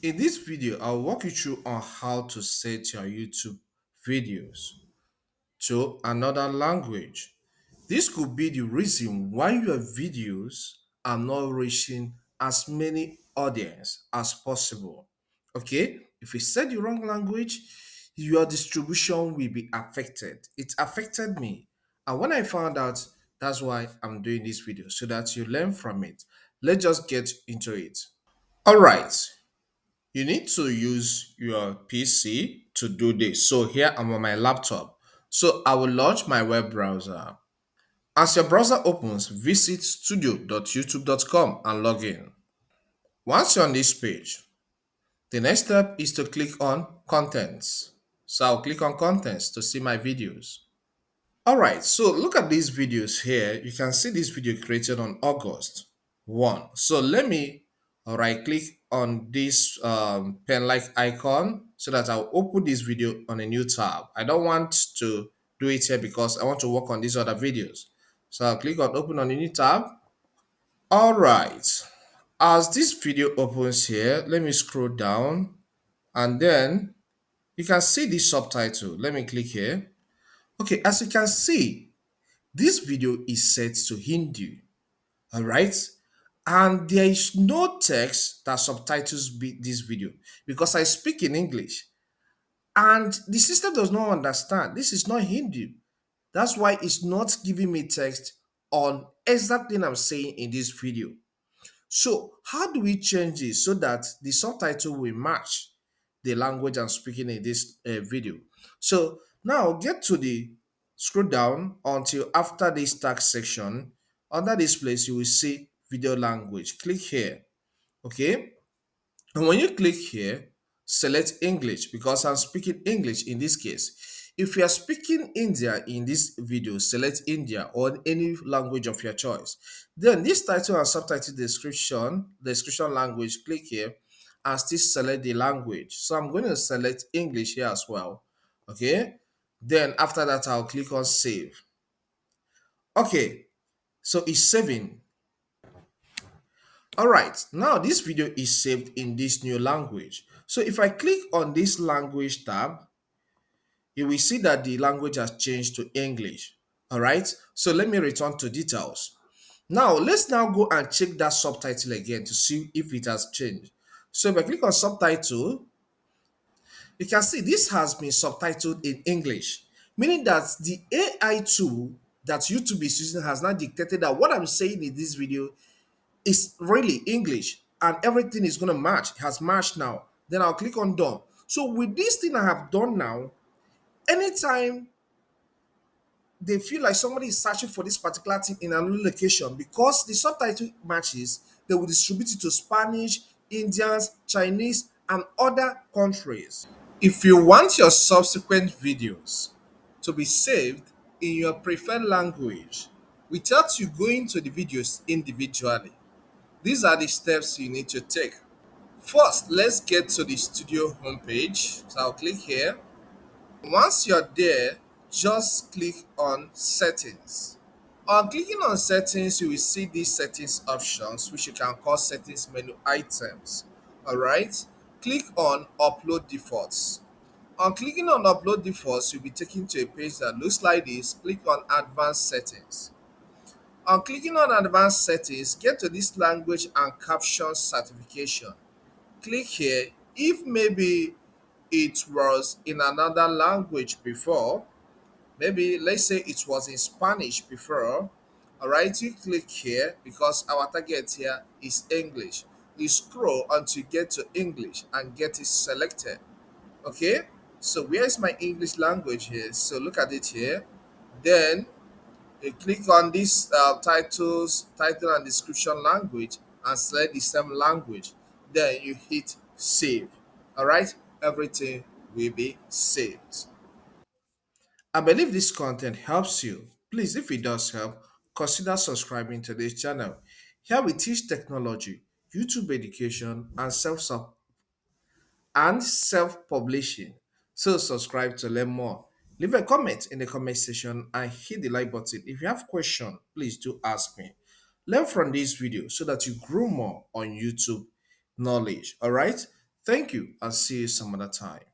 In this video, I'll walk you through on how to set your YouTube videos to another language. This could be the reason why your videos are not reaching as many audience as possible. Okay, if you set the wrong language, your distribution will be affected. It affected me, and when I found out, that's why I'm doing this video so that you learn from it. Let's just get into it. All right, you need to use your PC to do this. So here I'm on my laptop. So I will launch my web browser. As your browser opens, visit studio.youtube.com and log in. Once you're on this page, the next step is to click on Contents. So I'll click on Contents to see my videos. Alright, so look at these videos here. You can see this video created on August 1. So let me right click on this pen like icon so that I'll open this video on a new tab. I don't want to do it here because I want to work on these other videos. So I'll click on open on a new tab. Alright, as this video opens here, let me scroll down and then you can see this subtitle. Let me click here. Okay, as you can see, this video is set to Hindi, all right? And there is no text that subtitles this video because I speak in English and the system does not understand. This is not Hindi. That's why it's not giving me text on exactly what I'm saying in this video. So, how do we change this so that the subtitle will match the language I'm speaking in this video? So, now get to the scroll down until after this tag section. Under this place, you will see video language. Click here. Okay. And when you click here, select English because I'm speaking English in this case. If you are speaking India in this video, select India or any language of your choice. Then this title and subtitle description language, click here and still select the language. So I'm going to select English here as well. Okay. Then after that, I'll click on save. Okay. So it's saving. All right, now this video is saved in this new language. So if I click on this language tab, you will see that the language has changed to English. All right, so let me return to details. Now let's now go and check that subtitle again to see if it has changed. So if I click on subtitle, you can see this has been subtitled in English, meaning that the AI tool that YouTube is using has now dictated that what I'm saying in this video is really English and everything is going to match. It has matched now. Then I'll click on done. So with this thing I have done now, anytime they feel like somebody is searching for this particular thing in another location, because the subtitle matches, they will distribute it to Spanish, Indians, Chinese, and other countries. If you want your subsequent videos to be saved in your preferred language without you going to the videos individually, these are the steps you need to take. First, let's get to the studio homepage. So I'll click here. Once you're there, just click on settings. On clicking on settings, you will see these settings options, which you can call settings menu items. Alright, click on upload defaults. On clicking on upload defaults, you'll be taken to a page that looks like this. Click on advanced settings. On clicking on advanced settings, get to this language and caption certification. Click here. If maybe it was in another language before, maybe let's say it was in Spanish before, all right, you click here because our target here is English. You scroll until you get to English and get it selected. Okay, so where is my English language here? So look at it here. Then you click on this title and description language and select the same language. Then you hit save. All right, everything will be saved. I believe this content helps you. Please, if it does help, consider subscribing to this channel. Here we teach technology, YouTube education, and self-publishing. So subscribe to learn more. Leave a comment in the comment section and hit the like button. If you have question, please do ask me. Learn from this video so that you grow more on YouTube knowledge. All right. Thank you and see you some other time.